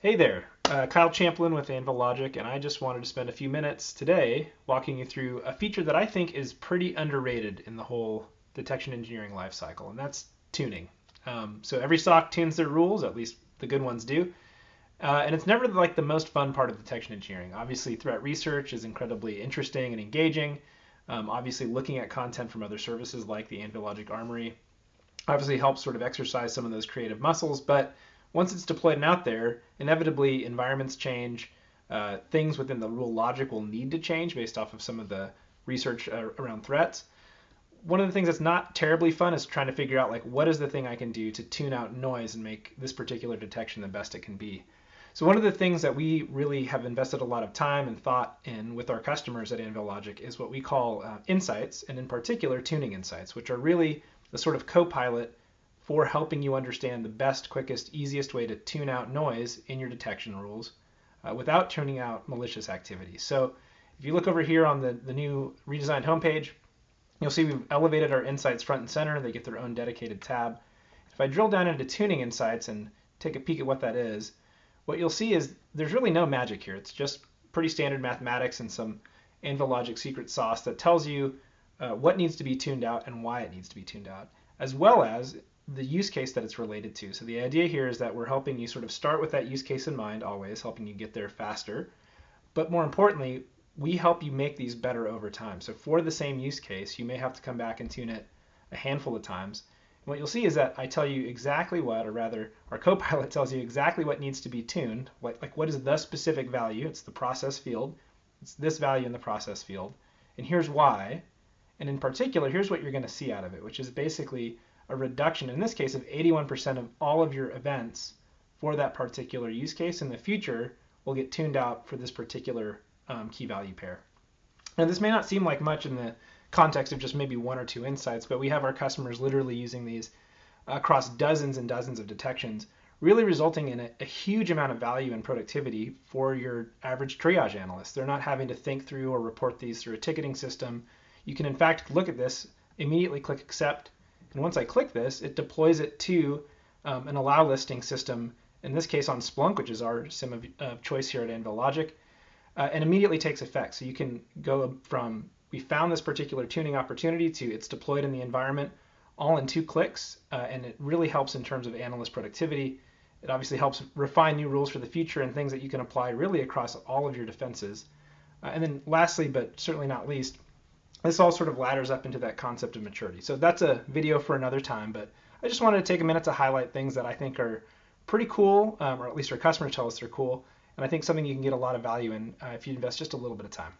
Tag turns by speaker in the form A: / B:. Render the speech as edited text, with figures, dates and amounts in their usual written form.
A: Hey there, Kyle Champlin with Anvilogic, and I just wanted to spend a few minutes today walking you through a feature that I think is pretty underrated in the whole detection engineering lifecycle, and that's tuning. So every SOC tunes their rules, at least the good ones do, and it's never like the most fun part of detection engineering. Obviously, threat research is incredibly interesting and engaging. Obviously, looking at content from other services like the Anvilogic Armory obviously helps sort of exercise some of those creative muscles. But once it's deployed and out there, inevitably environments change. Things within the rule logic will need to change based off of some of the research around threats. One of the things that's not terribly fun is trying to figure out like what is the thing I can do to tune out noise and make this particular detection the best it can be. So one of the things that we really have invested a lot of time and thought in with our customers at Anvilogic is what we call insights, and in particular tuning insights, which are really the sort of co-pilot for helping you understand the best, quickest, easiest way to tune out noise in your detection rules without tuning out malicious activity. So if you look over here on the new redesigned homepage, you'll see we've elevated our insights front and center. They get their own dedicated tab. If I drill down into tuning insights and take a peek at what that is, what you'll see is there's really no magic here. It's just pretty standard mathematics and some Anvilogic secret sauce that tells you what needs to be tuned out and why it needs to be tuned out, as well as the use case that it's related to. So the idea here is that we're helping you sort of start with that use case in mind, always helping you get there faster. But more importantly, we help you make these better over time. So for the same use case, you may have to come back and tune it a handful of times. And what you'll see is that I tell you exactly what, or rather, our copilot tells you exactly what needs to be tuned. Like what is the specific value? It's the process field. It's this value in the process field. And here's why. And in particular, here's what you're going to see out of it, which is basically a reduction, in this case, of 81% of all of your events for that particular use case in the future will get tuned out for this particular key value pair. Now, this may not seem like much in the context of just maybe one or two insights, but we have our customers literally using these across dozens and dozens of detections, really resulting in a huge amount of value and productivity for your average triage analyst. They're not having to think through or report these through a ticketing system. You can, in fact, look at this, immediately click accept, and once I click this, it deploys it to an allow listing system, in this case on Splunk, which is our SIM of choice here at Anvilogic, and immediately takes effect. So you can go from we found this particular tuning opportunity to it's deployed in the environment all in 2 clicks, and it really helps in terms of analyst productivity. It obviously helps refine new rules for the future and things that you can apply really across all of your defenses. And then lastly, but certainly not least, this all sort of ladders up into that concept of maturity. So that's a video for another time, but I just wanted to take a minute to highlight things that I think are pretty cool, or at least our customers tell us they're cool, and I think something you can get a lot of value in if you invest just a little bit of time.